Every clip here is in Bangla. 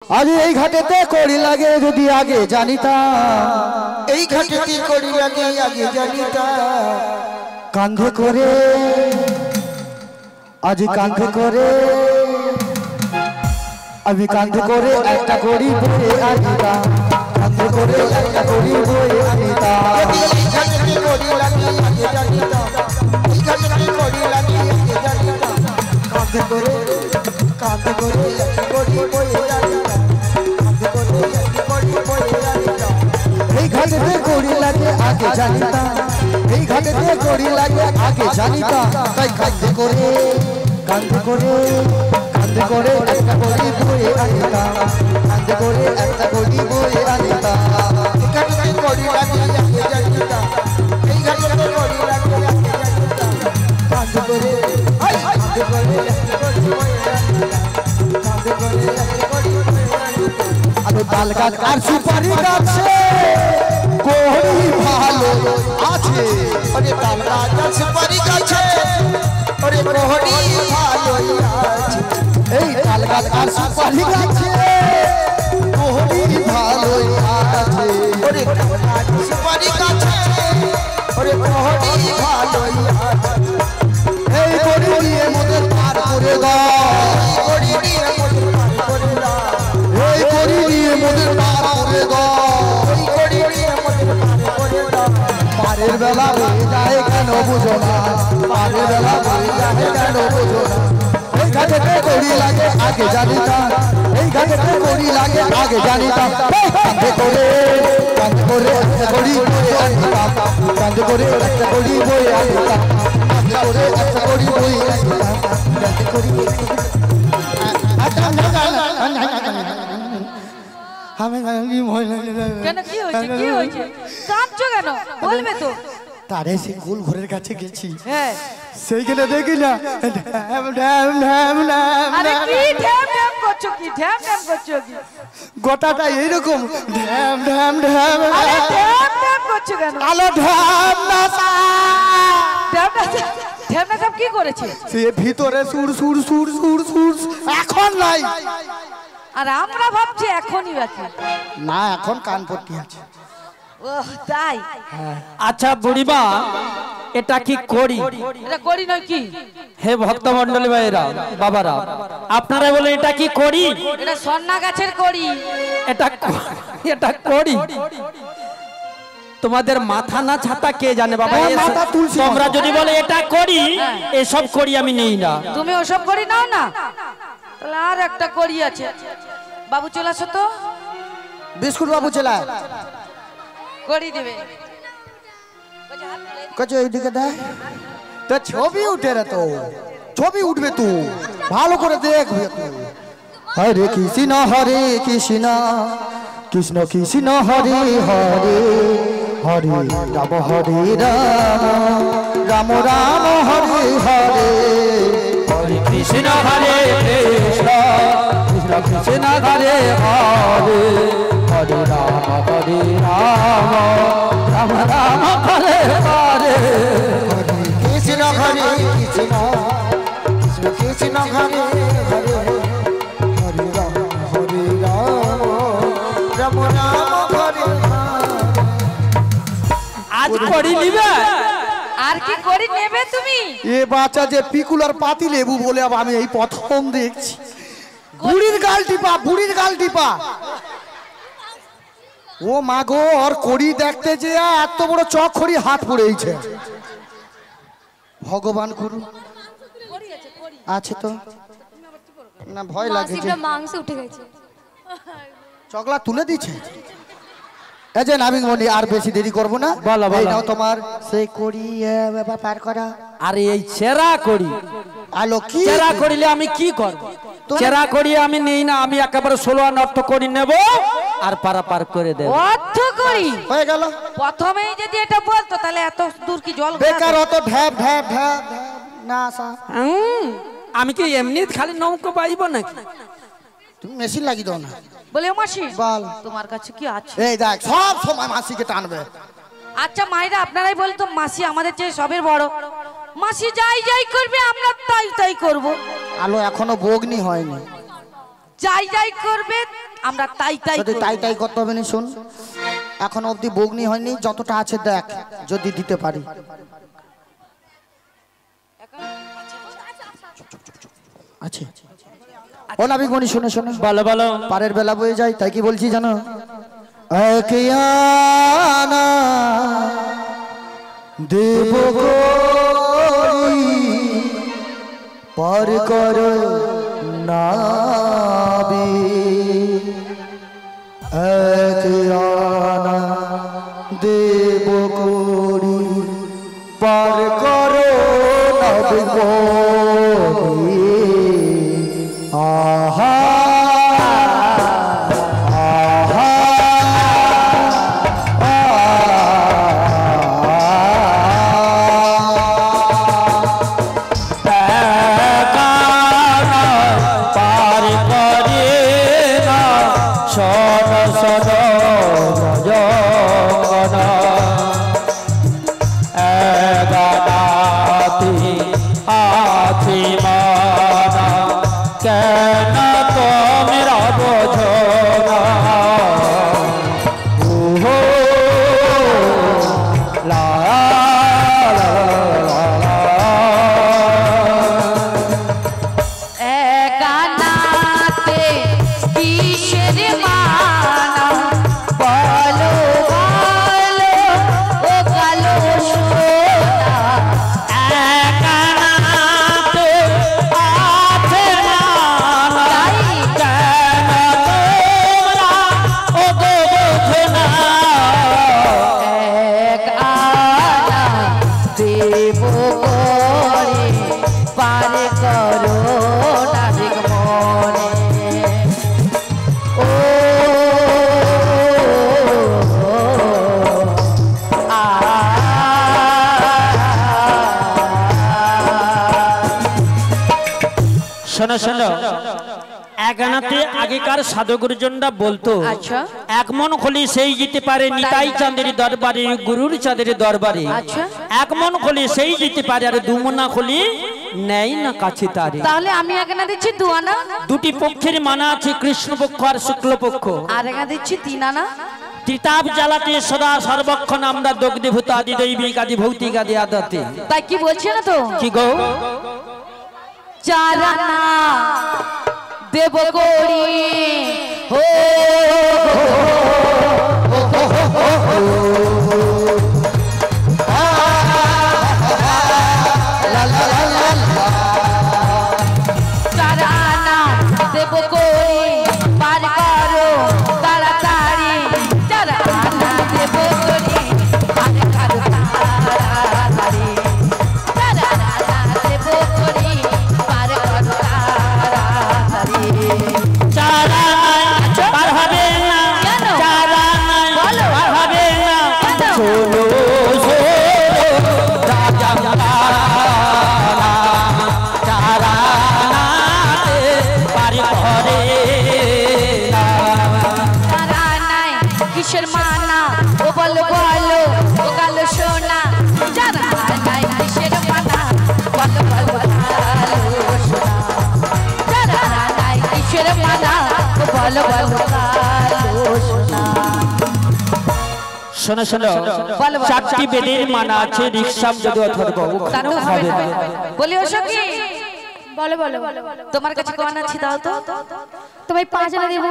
আজ এই ঘাটেতে কড়ি লাগে যদি আগে জানিতা, এই ঘাটেতে কড়ি লাগে আগে জানিতা, কাঁধে করে আজ কাঁধে করে আমি কাঁধে করে একটা কড়ি বয়ে আনিতা, কাঁধে করে একটা কড়ি বয়ে আনিতা। এই ঘাটেতে কড়ি লাগে আগে জানিতা, এই ঘাটেতে কড়ি লাগে আগে জানিতা, কাঁধে করে একটা কড়ি বয়ে আনিতা, কাঁধে করে একটা কড়ি বয়ে আনিতা। এই ঘাটেতে কড়ি লাগে আগে জানিতা, এই ঘাটেতে কড়ি লাগে আগে জানিতা, তাই কাঁধে করে কাঁধে করে কাঁধে করে একটা কড়ি বয়ে আনিতা, কাঁধে করে একটা কড়ি বয়ে আনিতা। এই ঘাটেতে কড়ি লাগে আগে জানিতা, এই ঘাটেতে কড়ি লাগে আগে জানিতা, কাঁধে করে একটা কড়ি বয়ে আনিতা, কাঁধে করে একটা কড়ি বয়ে আনিতা। আরে তাল গাছ আর সুপারি গাছে কড়ি ভালো আছে, আরে তাল গাছ আর সুপারি গাছে ওরে কড়ি ভালো আছে। এই তাল গাছ আর সুপারি গাছে কড়ি ভালো আছে, ওরে তাল গাছ সুপারি গাছে ওরে কড়ি ভালো আছে। এই কড়ি নিয়ে মোদের পার করে দাও, কড়ি নিয়ে মোদের পার করে দাও, এই কড়ি নিয়ে মোদের পার করে দাও। এই কড়ি নিয়ে মোদের পার করে দাও। পারের বেলা বয়ে যায় কেন বুঝো না, পারের বেলা বয়ে যায় কেন বুঝো না। এই ঘাটেতে কড়ি লাগে আগে জানিতা, এই ঘাটেতে কড়ি লাগে আগে জানিতা, কাঁধে করে একটা কড়ি বয়ে আনিতাম, কাঁধে করে একটা কড়ি বয়ে আনিতাম, কাঁধে করে একটা কড়ি বয়ে আনিতাম, কাঁধে কড়ি কেন কি হয়েছে কি হয়েছে কাঁদছো কেন বলবে তো। তারে সে গোল ঘরের কাছে গেছি, হ্যাঁ সেইখানে দেখি না আরে কি ঢ্যাম ঢ্যাম করছো কি ঢ্যাম ঢ্যাম করছো কি গোটাটা এইরকম ঢ্যাম ঢ্যাম ঢ্যাম আরে ঢ্যাম ঢ্যাম করছো কেন আলো ঢ্যাম না ঢ্যাম না ঢ্যাম না সব কি করেছে সে ভিতরে সুর সুর সুর সুর সুর এখন নাই, আর আমরা ভাবছি এখনই বাকি না এখন কানপট্টি আছে। ও তাই আচ্ছা বুড়িমা এটা কি করি? এটা করি নয় কি হে ভক্তমন্ডলী ভাইরা বাবারা আপনারা বলেন এটা কি করি? এটা সন্না গাছের করি। এটা করি তোমাদের মাথা না ছাতা কে জানে বাবা। মাথা তুলসী তোমরা যদি বলে এটা করি এসব করি আমি নেই না। তুমি ওসব করি নাও না, তাহলে আর একটা করি আছে। বাবু চলে আসো তো, বিস্কুট বাবু চলা করি দেবে। কচো এইদিকে দেখ তো ছবি উঠে রে, তো ছবি উঠবে তুই ভালো করে দেখবে তুই। হরে কৃষ্ণ কৃষ্ণ কৃষ্ণ হরে হরে হরে রাম হরে রাম রাম রাম হরে হরে হরে কৃষ্ণ কৃষ্ণ কৃষ্ণ হরে হরে হরে রাম রাম রাম হরে হরে। কৃষ্ণ হরে কৃষ্ণ কৃষ্ণ কৃষ্ণ হরে হরে হরে রাম রাম রাম হরে রাম। আজ করি নিবে আর কি করি নেবে তুমি? এ বাচ্চা যে পিকুলার পাতি লেবু বলে আমি এই প্রথম দেখছি। বুড়ির গাল টিপা ও মাগো আর কড়ি দেখতে যে এত বড় চক খড়ি হাত পড়েছে। ভগবান করু আছে তো না, ভয় লাগে যে মাংস উঠে গেছে। চকলা তুলে দিচ্ছে। এই যে নাবিক মনি আর বেশি দেরি করবো না, বলো, বলো। এই নাও তোমার সেই কড়ি পার করা। আরে এই চেরা করি আলো কি চেরা করিলে আমি কি করব? চেরা করি আমি নেই না, আমি একেবারে 16 আনা অর্থ করি নেব আর পারাপার করে দেব। অর্থ করি হয়ে গেল। প্রথমেই যদি এটা বলতো তাহলে এত দূর কি জল বেকার অত ঢ্যাপ ঢ্যাপ ঢ্যাপ না আসা। আমি কি এমনি খালি নৌকো পাইব নাকি? তুমি মেশিন লাগিয়ে দাও না। বলে মাসি বল তোমার কাছে কি আছে? এই দেখ সব সময় মাসিকে টানবে। আচ্ছা মায়েরা আপনারাই বলতো, মাসি আমাদের চেয়ে সবের বড়, মাসি যাই যাই করবে আমরা তাই তাই করব। আলো এখনো বগ্নি হয়নি। যাই যাই করবে আমরা তাই তাই যদি করি। তাই তাই করতে হবে না, শুন এখন অবধি বগ্নি হয়নি, যতটা আছে দেখ যদি দিতে পারি। আছে ও নাবিক মনি, শুনে শুনে বলো বলো। পারের বেলা বয়ে যায়, তাই কি বলছি জানো? আকিয়ানা দেব করি পার কর নাবি, আকিয়ানা দেব করি পার কর নাবি। আহা শোনো শোনো, এগানাতে আগেকার সাধু গুরুজনরা বলতো আচ্ছা এক মন খলি সেই যেতে পারে নিতাই চাঁদের দরবারে, গুরুর চাঁদের দরবারে। আচ্ছা এক মন খলি সেই যেতে পারে, আর দুমনা খলি নেই না কাছে তারে। তাহলে আমি এখানে দিচ্ছি 2 আনা, দুটি পক্ষের মানা আছে, কৃষ্ণ পক্ষ আর শুক্ল পক্ষ। আর এখানে দিচ্ছি 3 আনা। তিতাব জ্বালাতে সদা সর্বক্ষণ আমরা দগ্ধীভূত আদি দৈবিক আদি ভৌতিক আদি আদাতে। তাই কি বলছে না তো? কি গো? 4 আনা দেব করি হো দেব করি পার করো তাড়াতাড়ি, 4 আনা দেব করি পার করো তাড়াতাড়ি, 4 আনা দেব করি পার করো তাড়াতাড়ি। চারা নাই পার হবে না, কেন? চারা নাই বলো। পার হবে না। কেন? চলো রাজা চারা নাতে পার করে না। তারা নাই কিসের মানা, ও বলো বলো ও কালো সোনা, যারা নাই কিসের মানা, বলো বলো কালো সোনা, যারা নাই কিসের মানা, ও বলো বলো কালো সোনা। শোনো শোনো, বলো, বলো। 4টি বেদের মানা আছে, ঋক্সাম যদি অথর্ব তারও হবে না। বলি ও সখী বলো বলো তোমার কাছে কোন আছে দাও তো? তোমায় 5 আনা দেবো,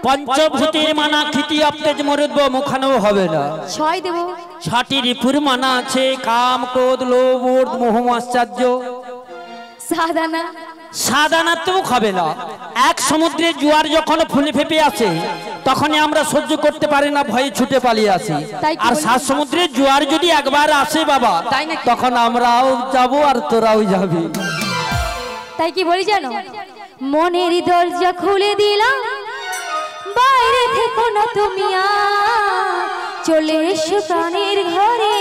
পঞ্চভূতের মানা খিতি আপতেজ মরুদ্ব মুখানো হবে না। 6 দেবো, 6টি রিপুর মানা আছে, কাম ক্রোধ লোভ ঊর্ধ্ব মোহ আশ্চর্য। 7 আনা, সাধারণত হবে না। এক সমুদ্রের জোয়ার যখন ফুলে ফেপে আসে তখনই আমরা সহ্য করতে পারি না, ভয়ে ছুটে পালিয়ে আসি। তাই কি আর বলি? 7 সমুদ্রের জোয়ার যদি একবার আসে বাবা, তাই নাকি? তখন আমরাও যাব আর তোরাও যাবি। তাই কি বলি জানো? মনের দরজা খুলে দিলাম, বাইরে থেকো না তুমি আর, চলে এসো প্রাণের ঘরে,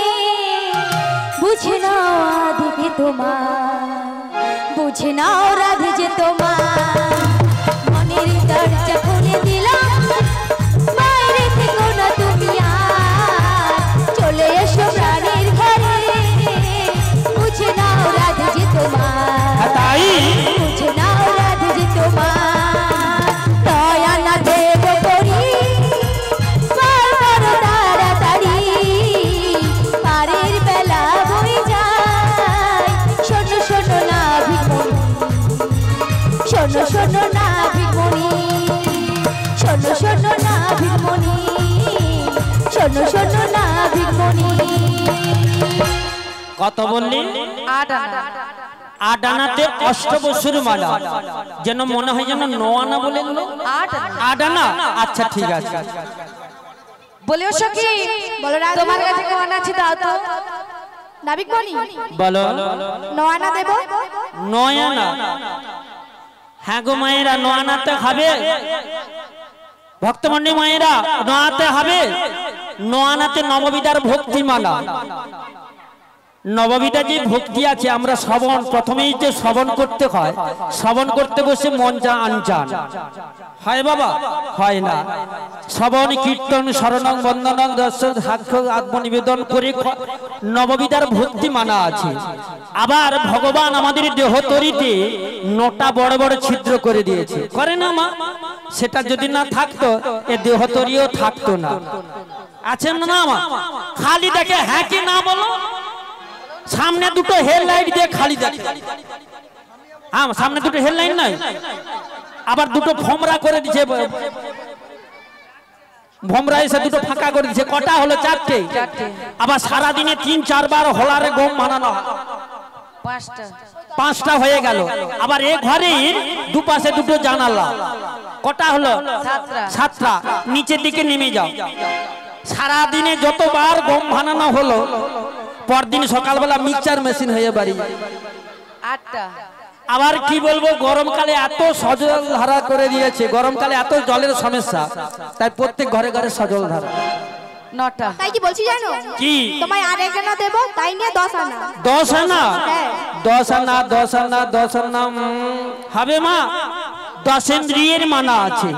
বুঝে নাও আধে যে তোমার, বুঝে নাও রাধে যে তোমার। মনের দরজা খুলে দিলাম, বাইরে থেকো না তুমি আর, চলে এসো প্রাণের ঘরে, বুঝে নাও রাধে যে তোমার, তাই বুঝে নাও রাধে যে তোমার। 9 আনা দেব শোনো শোনো না ভিকমণি, শোনো শোনো না ভিকমণি। কত বললি? 8 আনা। 8 আনাতে অষ্টবসুর মালা, যেন মনে হয় যেন 9 আনা বলে দিল। 8 আনা, আচ্ছা ঠিক আছে। বলিও সখী, বলো রাধে। তোমার কাছে কেমন আছে দাও তো। নাবিকমণি বলো। 9 আনা দেব। 9 আনা? হ্যাঁ গো মায়েরা, 9 আনাতে খাবে? ভক্তমন্ডলী মায়েরা, 9 আনাতে হবে? 9 আনাতে নববিধার ভক্তি মালা। নববিধা যে ভক্তি আছে, আমরা শ্রবণ, প্রথমেই যে শ্রবণ করতে হয়, শ্রবণ করতে বসে মন যা আনচান হয় বাবা, হয় না। শ্রবণ কীর্তন শরণং বন্দনং দর্শন সাক্ষ্য আত্মনিবেদন করে নববিধার ভক্তি মানা আছে। আবার ভগবান আমাদের দেহতরিতে 9টা বড় বড় ছিদ্র করে দিয়েছে, করে না মা? সেটা যদি না থাকতো এ দেহতরিও থাকতো না। আছেন না মা? খালি দেখে হ্যাঁ কি না বলো। সামনে দুটো হেডলাইট দিয়ে খালি দেখে, হ্যাঁ সামনে দুটো হেডলাইট নাই, আবার দুটো ভোমরা করে দিছে, ভোমরা এসে দুটো ফাঁকা করে দিছে। কটা হলো? 4টে। আবার সারা দিনে 3-4 বার হলারে গম বানানো, 5টা হয়ে গেল। আবার এই ঘরের দুপাশে দুটো জানালা, কটা হলো? 7টা। নিচের দিকে নেমে যাও, সারা দিনে যতবার গম বানানো হলো, পরদিন সকালবেলা মিক্সচার মেশিন হয়ে বাড়ি 8টা। আবার কি বলবো, গরমকালে এত সজল ধারা করে দিয়েছে, গরমকালে এত জলের সমস্যা, তাই প্রত্যেক ঘরে ঘরে সজল ধারা। 9টা। তাই কি বলছি জানো? কি? তোমায় আরেক আনা দেব, তাই নিয়ে 10 আনা। 10 আনা? হ্যাঁ। 10 আনা, 10 আনা, 10 আনা হবে মা? 10 ইন্দ্রিয়ের মানা আছে,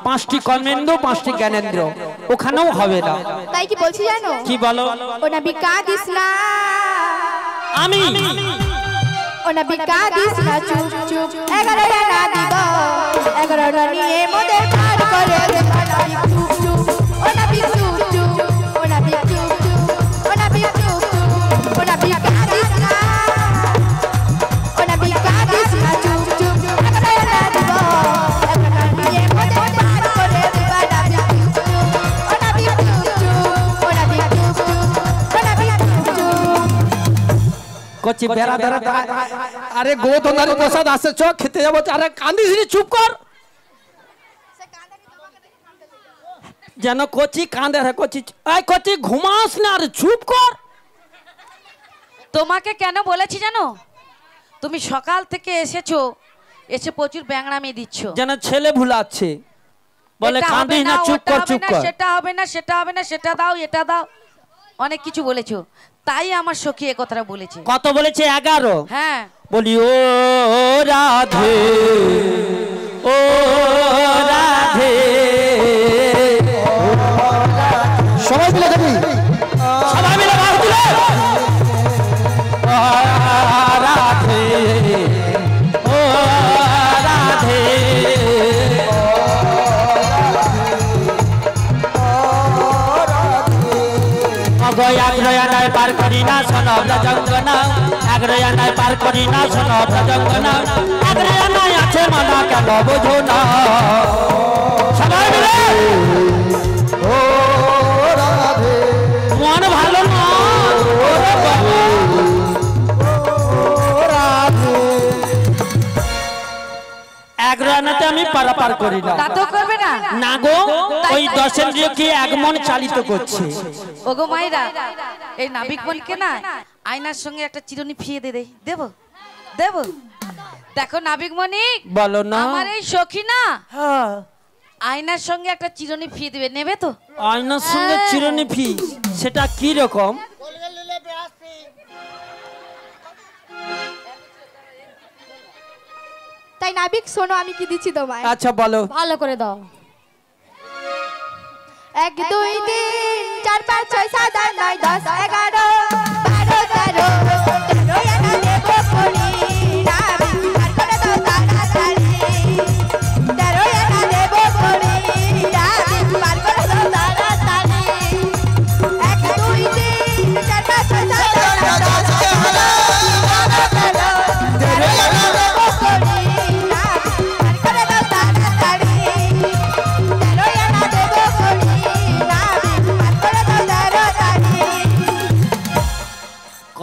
5টি কর্মেন্দ্র, 5টি জ্ঞানেন্দ্র, ওখানেও হবে না। তাই কি বলছি জানো? কি বলো? ও নবী কাঁদিস না, আমি ও নবী কাঁদিস না, চুপ চুপ 11 আনা দিব, 11 আনা নিয়ে মোদের পার করে দেব। নবী চুপ চুপ, ও নবী চুপ চুপ, ও নবী চুপ চুপ, ও নবী চুপ চুপ, ও নবী কাঁদিস না, ও নবী কাঁদিস না, চুপ চুপ 11 আনা দিব, 11 আনা নিয়ে মোদের পার করে দেব। নবী চুপ চুপ, ও নবী চুপ চুপ, ও নবী চুপ চুপ, ও নবী চুপ চুপ। কচি বেড়া ধরে, আরে গোধনারি প্রসাদ আসছে, চ খেতে যাবো। আরে কান্দিস নি, চুপ কর। যেন কচি কাঁদে, কচি কচি ঘুমাস না, আরে চুপ কর। তোমাকে কেন বলেছি জানো? তুমি সকাল থেকে এসেছো, এসে প্রচুর ব্যাংরামি দিচ্ছ। যেন ছেলে ভুলাচ্ছে, বলে এটা কাঁদিস হবে না, চুপ ওটা কর, হবে চুপ না, কর। সেটা হবে না, সেটা হবে না, সেটা দাও, এটা দাও, অনেক কিছু বলেছো। তাই আমার সখী এ কথাটা বলেছে। কত বলেছে? 11। হ্যাঁ। বলি ও রাধে, ও রাধে, সবাই মিলে দেবি। সবাই মিলে বাস দিলে। ও রাধে, ও রাধে, আগ্রয়ানায় পার করি না শোনো ব্রজঙ্গনা, আগ্রয়ানায় পার করি না শোনো ব্রজঙ্গনা, আগ্রয়ানায় আছে মানা কেন বোঝো না। সবাই মিলে ও রাধে, মন ভালো না, ওরে বাবা। ও রাধে। আগ্রয়ানাতে আমি পারাপার করি না। তা তো করবে না। না গো, ওই 10 ইন্দ্রিয়কে আগমন চালিত করছে। ওগো মাইরা, এই নাবিক বলকে না আয়নার সঙ্গে একটা চিরুনি ফিয়ে দে, দেব দেব। দেখো নাবিক মনি, বলো না। আমার এই সখী না হ্যাঁ, আয়নার সঙ্গে একটা চিরুনি ফিয়ে দিবে, নেবে তো? আয়নার সঙ্গে চিরুনি ফি, সেটা কি রকম? তাই নাবিক শোনো, আমি কি দিচ্ছি তোমায়। আচ্ছা বলো। ভালো করে দাও। 1 2 3 4 5 6 7 8 9 10 11 12 13 13 আনা দেব পড়ি, নাবিক পার করে দাও তাড়াতাড়ি। 13 আনা দেব পড়ি, নাবিক পার করে দাও তাড়াতাড়ি। 1 2 3 4 5 6 7 8 9 10 11 13 আনা দেব পড়ি, নাবিক পার করে দাও তাড়াতাড়ি। 13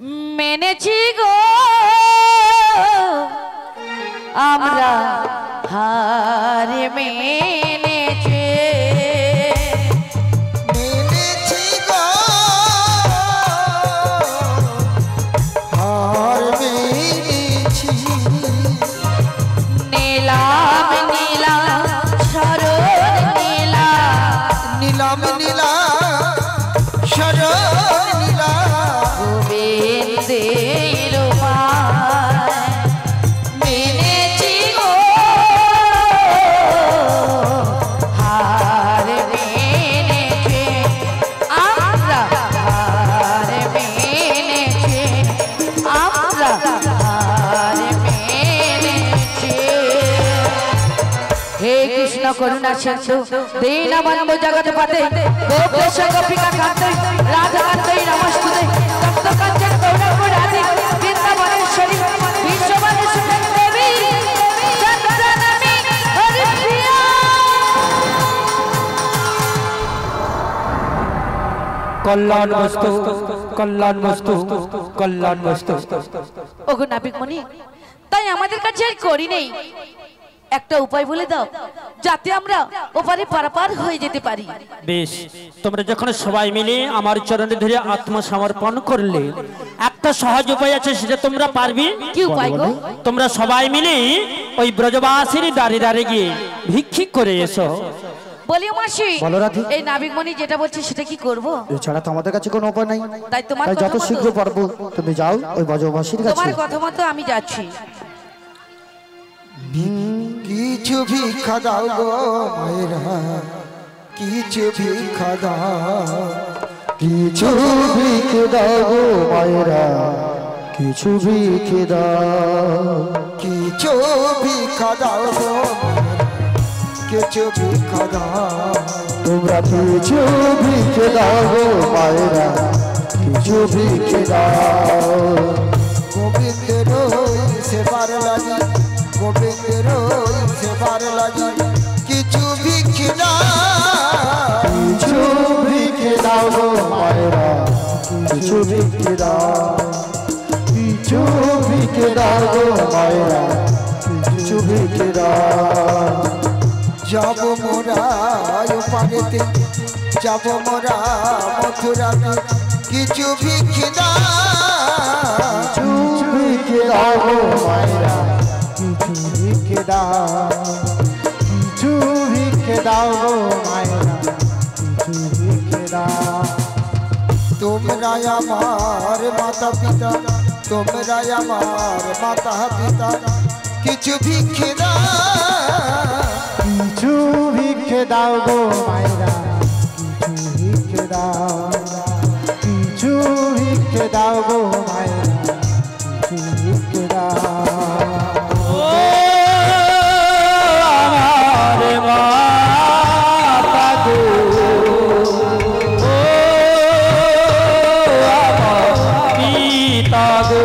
মেনেছি গো আমরা হার মেনেছি মেনেছি গো হার মেনেছি নীলাম নীলাম শরণ নীলাম নীলাম নীলাম শরণ নীলাম গোবিন্দের উপায় মেনেছি গো হার মেনেছি আমরা হার মেনেছি আমরা হার মেনেছি हे कृष्ण करुणा सिंधु दीनबंधु जगतपते गोपेश गोपिका कांते राधा कांते नमस्ते तप्त कांचन गौरव राधे वृंदावनेश्वरी विश्ववनेश्वरी देवी चंद्रनमी हरिप्रिया कल्याण वस्तु कल्याण वस्तु कल्याण वस्तु ওগো নাবিক মনি তাই আমাদের কাছে আর করি নেই একটা উপায় বলে দাও যাতে আমরা ওপারে পারাপার হয়ে যেতে পারি বেশ তোমরা যখন সবাই মিলে আমার চরণে ধরে আত্মসমর্পণ করলে একটা সহজ উপায় আছে সেটা তোমরা পারবে কি উপায় গো তোমরা সবাই মিলে ওই ব্রজবাসীর দাঁড়ে দাঁড়ে গিয়ে ভিক্ষিক করে এসো বলি মাসি বলো রাধি। এই নাবিক মনি যেটা বলছে সেটা কি করব এছাড়া তো আমাদের কাছে কোনো উপায় নাই, তাই তোমার তাই যত কথা মতো- শীঘ্র পারবো তুমি যাও ওই ব্রজবাসীর কাছে। তোমার কথা মতো আমি যাচ্ছি কিছু ভিক্ষা দাও গো মায়েরা কিছু ভিক্ষা দাও কিছু ভিক্ষে দাও গো মায়েরা কিছু ভিক্ষে দাও কিছু ভিক্ষা দাও গো কিছু ভিক্ষা দাও তোমরা কিছু ভিক্ষে দাও গো মায়েরা কিছু ভিক্ষে দাও গোবিন্দের সেবার লাগি গোবিন্দের সেবার লাগি কিছু ভিক্ষা দাও কিছু ভিক্ষে দাও গো মায়েরা কিছু ভিক্ষে দাও কিছু ভিক্ষে দাও গো মায়েরা কিছু ভিক্ষে দাও যাব মোরা পারেতে যাব মোরা মথুরাতে কিছু ভিক্ষা দাও কিছু ভিক্ষে দাও গো মায়েরা কিছু ভিক্ষে দাও কিছু ভিক্ষে দাও গো মায়েরা কিছু ভিক্ষে দাও তোমরা আমার মাতা পিতা তোমরা আমার মাতা পিতা কিছু ভিক্ষা দাও কিছু ভিক্ষে দাও গো মায়েরা কিছু ভিক্ষে দাও কিছু ভিক্ষে দাও গো মায়েরা কিছু ভিক্ষে দাও ও আমার মাতা গো ও আমার পিতা গো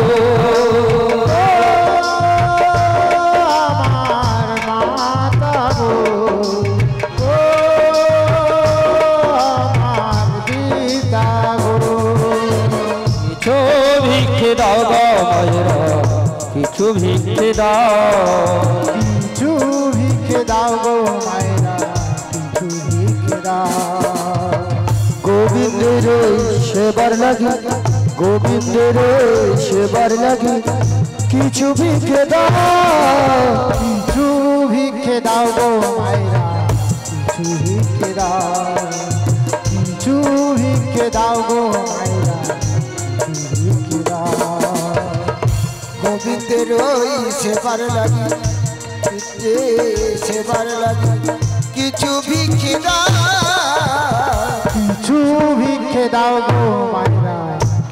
আমার মাতা গো ও আমার পিতা গো কিছু ভিক্ষে দাও গো মায়েরা কিছু ভিক্ষে দাও কিছু ভিক্ষে দাও গো মায়েরা কিছু ভিক্ষে দাও গোবিন্দের সেবার লাগি গোবিন্দের সেবার লাগি কিছু ভিক্ষে দাও কিছু ভিক্ষে দাও গো মায়েরা কিছু ভিক্ষে দাও কিছু ভিক্ষে দাও গো মায়েরা কিছু ভিক্ষে দাও গোবিন্দের সেবার লাগি সেবার লাগি কিছু ভিক্ষা দাও কিছু ভিক্ষে দাও গো মায়েরা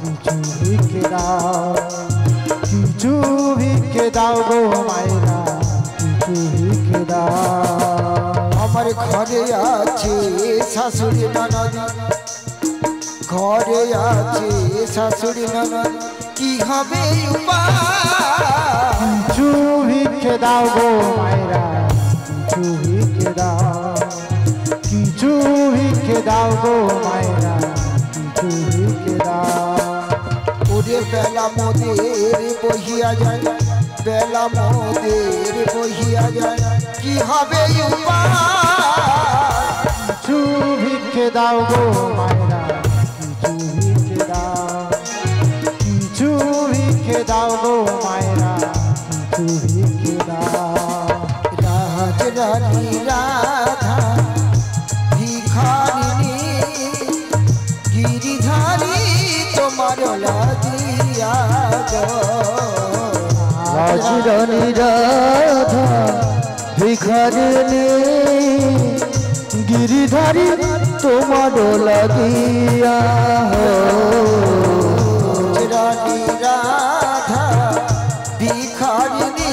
কিছু ভিক্ষে দাও কিছু ভিক্ষে দাও গো মায়েরা কিছু ভিক্ষে দাও আমার ঘরে আছে শাশুড়ি ননদ ঘরে আছে শাশুড়ি ননদ কি হবে উপায় কিছু ভিক্ষে দাও গো মায়েরা কিছু ভিক্ষে দাও কিছু ভিক্ষে দাও গো মায়েরা কিছু ভিক্ষে দাও ওরে বেলা মোদের বহিয়া যায় বেলা মোদের বহিয়া যায় কি হবে উপায় কিছু ভিক্ষে দাও গো মায়েরা কিছু ভিক্ষে দাও গো মায়েরা কিছু ভিক্ষে দাও রাজরানী রাধা ভিখারিণী গিরিধারী তোমার লাগিয়া গো রাজরানী রাধা ভিখারিণী गिरिधारी तुम्हारो लगिया हो रानी राधा भिखारिणी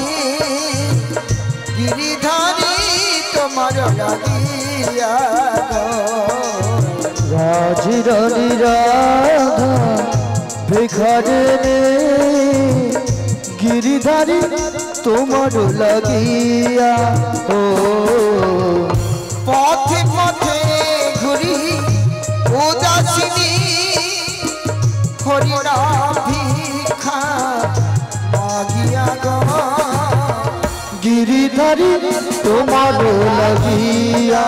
गिरिधारी तुम्हारो लगिया हो राजरानी राधा भिखारिणी गिरिधारी तुम्हारो लगिया हो पथे पथे घुरी उदासिनी हरिणा भिखा मागिया गो गिरिधारी तुम्हारो लगिया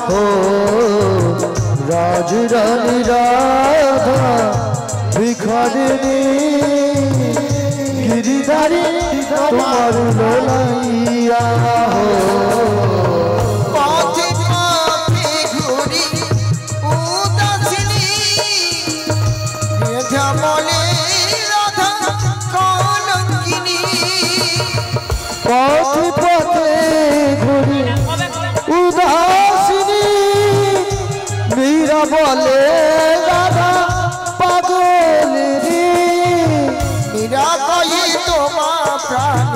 हो राजरानी राधा भिखारिणी गिरिधारी तुम्हारो लगिया हो पथे पथे घुरी उदासिनी मीरा बोले राधा पागल रे मीरा कही तुम्हारा प्राण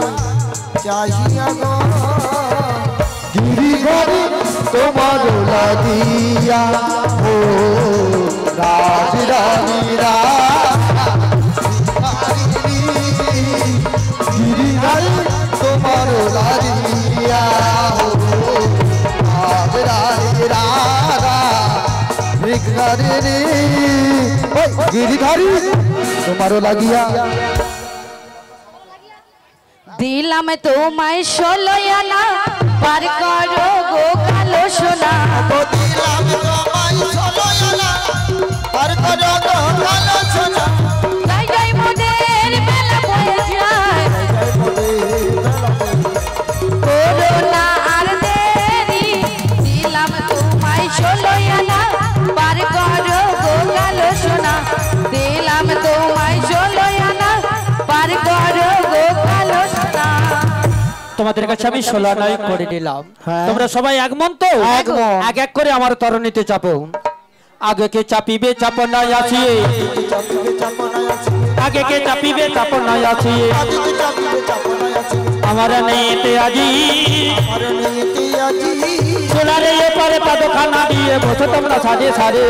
चाहिए गो गिरिधारी तुम्हारो लगिया हो राजरानी गिरिधारी तुम्हारो लगिया हो राजरानी भिखारिणी गिरिधारी तुम्हारो लगिया দিলাম তোমায় 16 আনা পার করো গো কালো সোনা দিলাম তোমায় 16 আনা পার করো গো কালো সোনা যাই যাই মোদের বেলা বয়ে যায় করোনা আর দেরি দিলাম তোমায় 16 আনা পার করো গো কালো সোনা দিলাম তোমায় 16 আনা পার করো গো কালো সোনা তোমাদের কাছে আমি 16 আনাই করে দিলাম তোমরা সবাই একমত তো এক এক করে আমার তরণীতে চাপো আগে কে চাপিবে চাপনায় আছি আগে কে চাপিবে চাপনায় আছি আমার নেতে আজি সোলারে এপারে পাদখানা দিয়ে বসে তোমরা সাজে সারে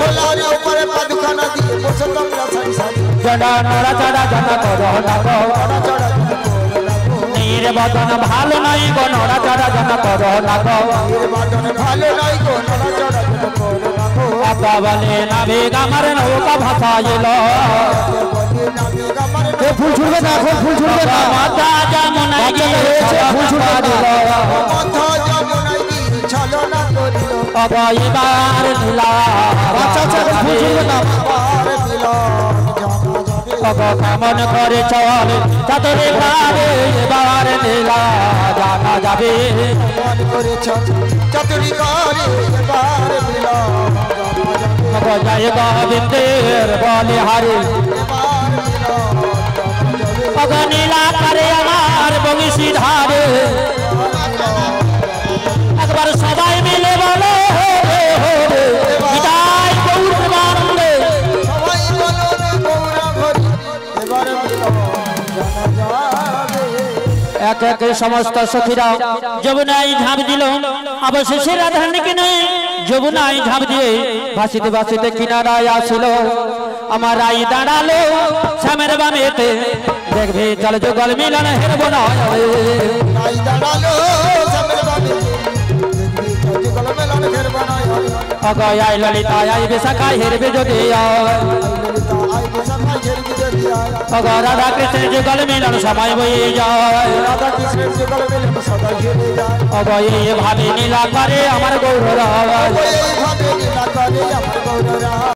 সোলারে উপরে পাদখানা দিয়ে বসে তোমরা সারি সারি জড়া নড়া চড়া জানা করো না গো নির্বাচন ভালো নাই গো নড়া চড়া জানা করো না গো নির্বাচন ভালো নাই গো নড়া চড়া জানা করো না গো আপা বলে না বেগ আমার নৌকা ভাষা এলো ফুল ছুড়বে না এখন ফুল ছুড়বে না মাথা যমুনায় গিয়ে ফুল ছুড়বে দিল মাথা যমুনায় গিয়ে ছলনা করিল এবার নীলা আচ্ছা আচ্ছা এখন ফুল ছুড়বে না কেমন করে চল চাতরে পারে এবার নীলা জানা যাবে মন করে চাতুরি করে এবার মিল জয় গোবিন্দের বলে হারে নীলা করে আমার বংশী ধারে একবার সবাই মিলে বলো বিদায় গৌর বান্দে সবাই বলো রে গৌরা ভরি এবার মিল জানা যাবে এক এক সমস্ত সখীরা যমুনায় ঝাঁপ দিল অবশেষে রাধারানীকে নিয়ে যমুনায় ঝাঁপ দিয়ে ভাসিতে ভাসিতে কিনারায় আসিল আমার রাই দাঁড়ালো শ্যামের বামেতে দেখবে চল যুগল মিলন হেরব না নাই দাঁড়ালো সামনে বামে দেখবি কত কলমে লাল ঘের বানাই অগয় আই ললিতা আই বিশাখায় হেরবে যদি ললিতা আই বসা ভাই ঘের গিয়ে যায় রাধা কৃষ্ণের যুগল মিলন সময় বয়ে যায় রাধা কৃষ্ণের যুগল মিলন সদা হেরে যায় অবয়ে ভাবে নীলা করে আমার গৌর এইভাবে লীলা করে আমার গৌররা